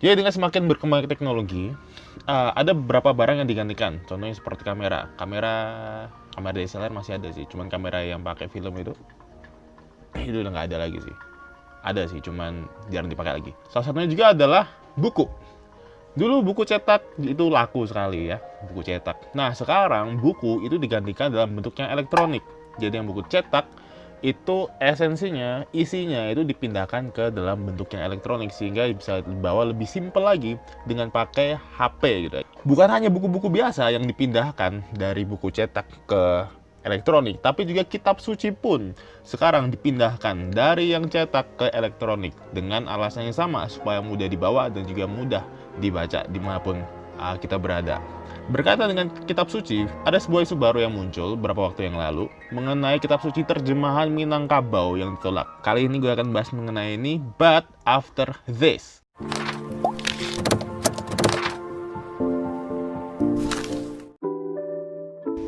Jadi dengan semakin berkembangnya teknologi, ada beberapa barang yang digantikan. Contohnya seperti kamera. Kamera DSLR masih ada sih, cuman kamera yang pakai film itu udah nggak ada lagi sih. Ada sih, cuman jarang dipakai lagi. Salah satunya juga adalah buku. Dulu buku cetak itu laku sekali ya, buku cetak. Nah sekarang buku itu digantikan dalam bentuknya elektronik. Jadi yang buku cetak itu esensinya, isinya itu dipindahkan ke dalam bentuknya elektronik sehingga bisa dibawa lebih simpel lagi dengan pakai HP gitu. Bukan hanya buku-buku biasa yang dipindahkan dari buku cetak ke elektronik, tapi juga kitab suci pun sekarang dipindahkan dari yang cetak ke elektronik dengan alasan yang sama supaya mudah dibawa dan juga mudah dibaca dimanapun kita berada. Berkaitan dengan kitab suci, ada sebuah isu baru yang muncul beberapa waktu yang lalu mengenai kitab suci terjemahan Minangkabau yang ditolak. Kali ini gue akan bahas mengenai ini, but after this.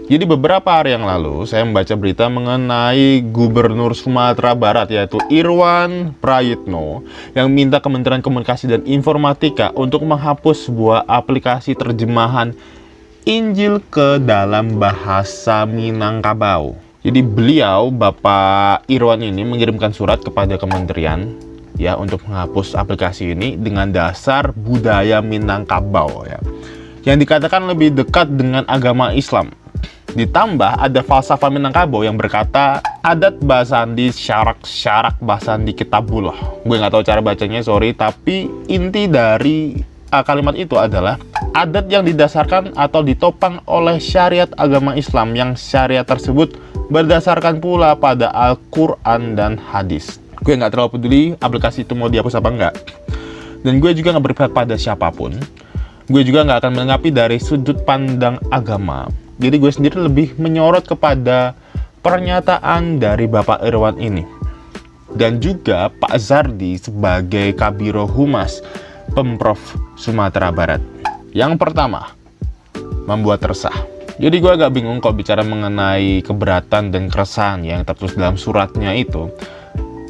Jadi beberapa hari yang lalu saya membaca berita mengenai Gubernur Sumatera Barat yaitu Irwan Prayitno yang minta Kementerian Komunikasi dan Informatika untuk menghapus sebuah aplikasi terjemahan Injil ke dalam bahasa Minangkabau. Jadi beliau, Bapak Irwan ini mengirimkan surat kepada kementerian ya untuk menghapus aplikasi ini dengan dasar budaya Minangkabau ya. Yang dikatakan lebih dekat dengan agama Islam. Ditambah ada falsafah Minangkabau yang berkata adat Basandi syarak Basandi Kitabullah. Gue nggak tahu cara bacanya, sorry, tapi inti dari kalimat itu adalah adat yang didasarkan atau ditopang oleh syariat agama Islam yang syariat tersebut berdasarkan pula pada Al-Quran dan hadis. Gue nggak terlalu peduli aplikasi itu mau dihapus apa enggak. Dan gue juga nggak berpihak pada siapapun. Gue juga nggak akan menanggapi dari sudut pandang agama. Jadi gue sendiri lebih menyorot kepada pernyataan dari Bapak Irwan ini. Dan juga Pak Zardi sebagai Kabiro Humas Pemprov Sumatera Barat. Yang pertama, membuat resah. Jadi gue agak bingung kalau bicara mengenai keberatan dan keresahan yang tertulis dalam suratnya itu.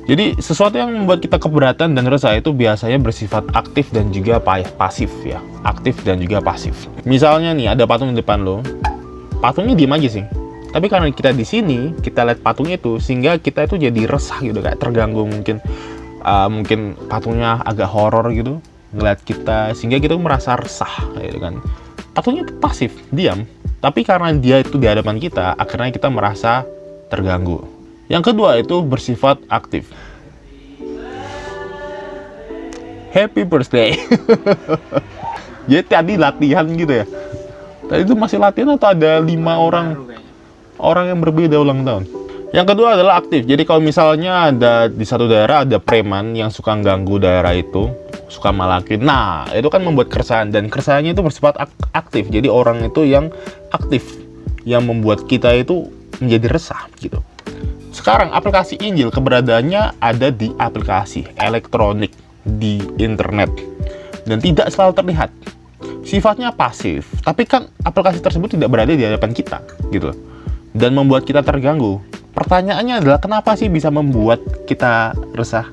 Jadi sesuatu yang membuat kita keberatan dan resah itu biasanya bersifat aktif dan juga pasif ya. Aktif dan juga pasif. Misalnya nih ada patung di depan lo. Patungnya diem aja sih. Tapi karena kita di sini, kita lihat patung itu sehingga kita itu jadi resah gitu, kayak terganggu mungkin. Mungkin patungnya agak horor gitu ngeliat kita sehingga kita merasa resah gitu kan. Patungnya itu pasif, diam. Tapi karena dia itu di hadapan kita, akhirnya kita merasa terganggu. Yang kedua itu bersifat aktif. Happy birthday. Jadi tadi latihan gitu ya. Tadi itu masih latihan atau ada 5 orang yang berbeda ulang tahun. Yang kedua adalah aktif. Jadi kalau misalnya ada di satu daerah ada preman yang suka ganggu daerah itu, suka malakin. Nah, itu kan membuat keresahan dan keresahannya itu bersifat aktif. Jadi orang itu yang aktif yang membuat kita itu menjadi resah gitu. Sekarang aplikasi Injil keberadaannya ada di aplikasi elektronik di internet dan tidak selalu terlihat. Sifatnya pasif, tapi kan aplikasi tersebut tidak berada di hadapan kita gitu dan membuat kita terganggu. Pertanyaannya adalah kenapa sih bisa membuat kita resah?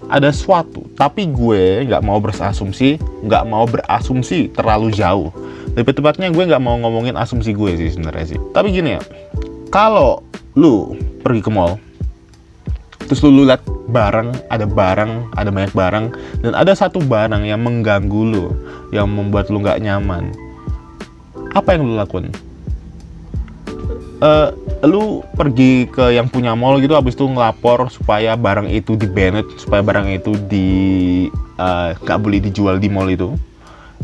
Ada suatu, tapi gue nggak mau berasumsi terlalu jauh. Lebih tepatnya gue nggak mau ngomongin asumsi gue sih sebenarnya sih. Tapi gini ya, kalau lu pergi ke mall, terus lu lihat ada banyak barang, dan ada satu barang yang mengganggu lu, yang membuat lu nggak nyaman. Apa yang lu lakuin? Lu pergi ke yang punya mall gitu, habis itu ngelapor supaya barang itu di-banned, supaya barang itu nggak boleh dijual di mall itu,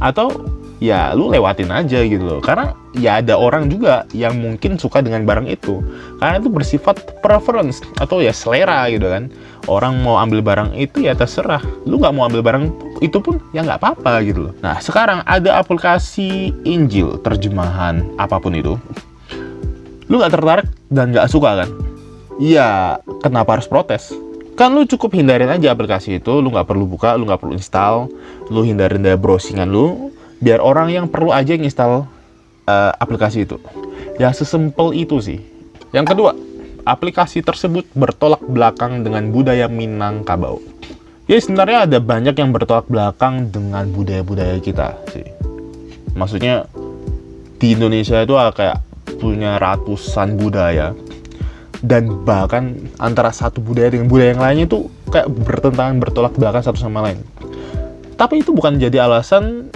atau ya lu lewatin aja gitu loh, karena ya ada orang juga yang mungkin suka dengan barang itu, karena itu bersifat preference atau ya selera gitu kan. Orang mau ambil barang itu ya terserah, lu nggak mau ambil barang itu pun ya nggak apa-apa gitu loh. Nah sekarang ada aplikasi Injil terjemahan apapun itu, lu nggak tertarik dan nggak suka kan? Ya kenapa harus protes? Kan lu cukup hindarin aja aplikasi itu, lu nggak perlu buka, lu nggak perlu install, lu hindarin dari browsingan lu, biar orang yang perlu aja yang install aplikasi itu. Ya sesimpel itu sih. Yang kedua, aplikasi tersebut bertolak belakang dengan budaya Minangkabau. Ya sebenarnya ada banyak yang bertolak belakang dengan budaya-budaya kita sih. Maksudnya di Indonesia itu kayak punya ratusan budaya, dan bahkan antara satu budaya dengan budaya yang lainnya itu kayak bertentangan, bertolak belakang satu sama lain. Tapi itu bukan jadi alasan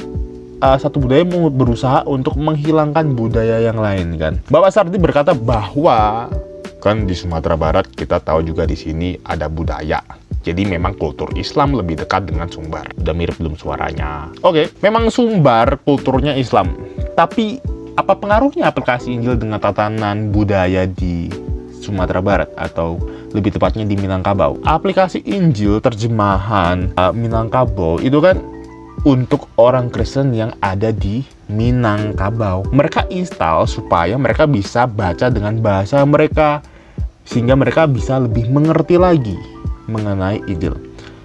satu budaya mau berusaha untuk menghilangkan budaya yang lain kan. Bapak Sardi berkata bahwa kan di Sumatera Barat kita tahu juga di sini ada budaya. Jadi memang kultur Islam lebih dekat dengan Sumbar. Udah mirip belum suaranya? Oke, memang Sumbar kulturnya Islam. Tapi apa pengaruhnya aplikasi Injil dengan tatanan budaya di Sumatera Barat atau lebih tepatnya di Minangkabau? Aplikasi Injil terjemahan Minangkabau itu kan untuk orang Kristen yang ada di Minangkabau. Mereka install supaya mereka bisa baca dengan bahasa mereka, sehingga mereka bisa lebih mengerti lagi mengenai Injil.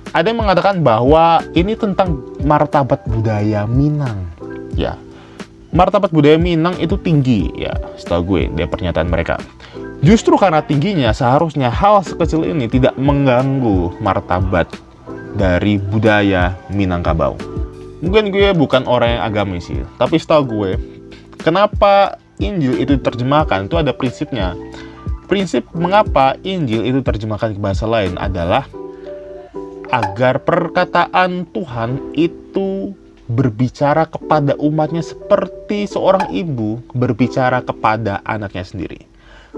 Ada yang mengatakan bahwa ini tentang martabat budaya Minang. Ya, martabat budaya Minang itu tinggi ya, setahu gue dari pernyataan mereka. Justru karena tingginya, seharusnya hal sekecil ini tidak mengganggu martabat dari budaya Minangkabau. Mungkin gue bukan orang yang agamis sih, tapi setahu gue, kenapa Injil itu diterjemahkan itu ada prinsipnya. Prinsip mengapa Injil itu terjemahkan ke bahasa lain adalah agar perkataan Tuhan itu berbicara kepada umatnya seperti seorang ibu berbicara kepada anaknya sendiri.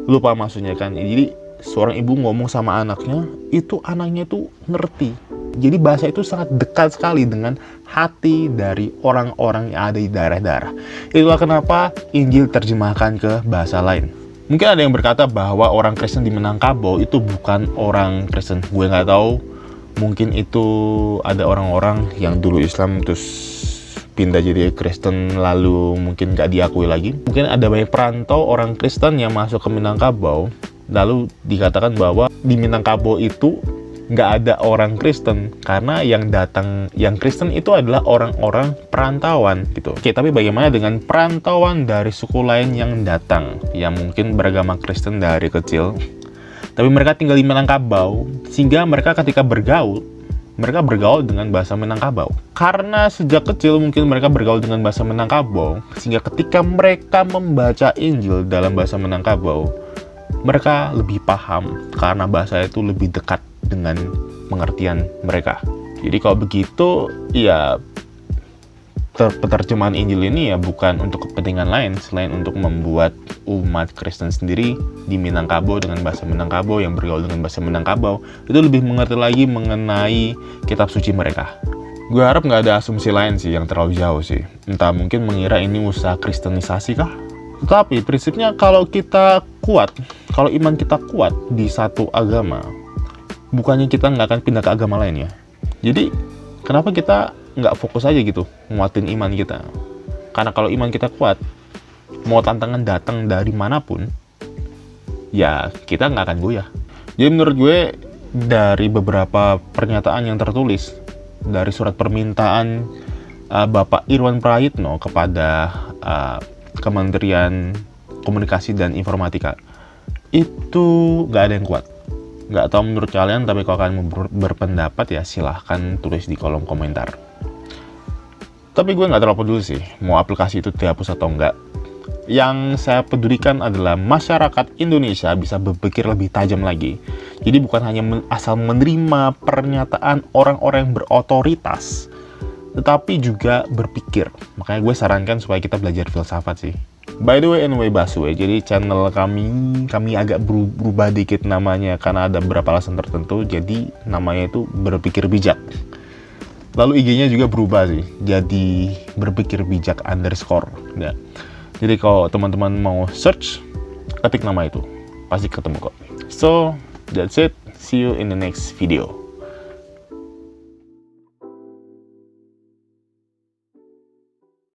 Lupa maksudnya kan? Jadi seorang ibu ngomong sama anaknya, itu anaknya itu ngerti. Jadi bahasa itu sangat dekat sekali dengan hati dari orang-orang yang ada di daerah-daerah. Itulah kenapa Injil terjemahkan ke bahasa lain. Mungkin ada yang berkata bahwa orang Kristen di Minangkabau itu bukan orang Kristen. Gue nggak tahu. Mungkin itu ada orang-orang yang dulu Islam terus pindah jadi Kristen lalu mungkin nggak diakui lagi. Mungkin ada banyak perantau orang Kristen yang masuk ke Minangkabau lalu dikatakan bahwa di Minangkabau itu nggak ada orang Kristen karena yang datang yang Kristen itu adalah orang-orang perantauan gitu. Oke, tapi bagaimana dengan perantauan dari suku lain yang datang yang mungkin beragama Kristen dari kecil, tapi mereka tinggal di Minangkabau, sehingga mereka ketika bergaul, mereka bergaul dengan bahasa Minangkabau. Karena sejak kecil mungkin mereka bergaul dengan bahasa Minangkabau, sehingga ketika mereka membaca Injil dalam bahasa Minangkabau, mereka lebih paham karena bahasa itu lebih dekat dengan pengertian mereka. Jadi kalau begitu, ya penerjemahan Injil ini ya bukan untuk kepentingan lain selain untuk membuat umat Kristen sendiri di Minangkabau dengan bahasa Minangkabau yang bergaul dengan bahasa Minangkabau itu lebih mengerti lagi mengenai kitab suci mereka. Gue harap nggak ada asumsi lain sih yang terlalu jauh sih. Entah mungkin mengira ini usaha kristenisasi kah? Tetapi prinsipnya kalau kita kuat, kalau iman kita kuat di satu agama, bukannya kita nggak akan pindah ke agama lain ya. Jadi kenapa kita nggak fokus aja gitu nguatin iman kita? Karena kalau iman kita kuat, mau tantangan datang dari manapun, ya kita nggak akan goyah. Jadi menurut gue dari beberapa pernyataan yang tertulis dari surat permintaan Bapak Irwan Prayitno kepada Kementerian Komunikasi dan Informatika, itu nggak ada yang kuat. Nggak tahu menurut kalian, tapi kalau kalian mau berpendapat ya silahkan tulis di kolom komentar. Tapi gue nggak terlalu peduli sih mau aplikasi itu dihapus atau enggak. Yang saya pedulikan adalah masyarakat Indonesia bisa berpikir lebih tajam lagi. Jadi bukan hanya asal menerima pernyataan orang-orang yang berotoritas, tetapi juga berpikir. Makanya gue sarankan supaya kita belajar filsafat sih. By the way, anyway, Baswe, jadi channel kami agak berubah dikit namanya karena ada beberapa alasan tertentu. Jadi namanya itu berpikir bijak. Lalu IG-nya juga berubah sih, jadi berpikir bijak _ ya. Jadi kalau teman-teman mau search, ketik nama itu, pasti ketemu kok. So, that's it. See you in the next video.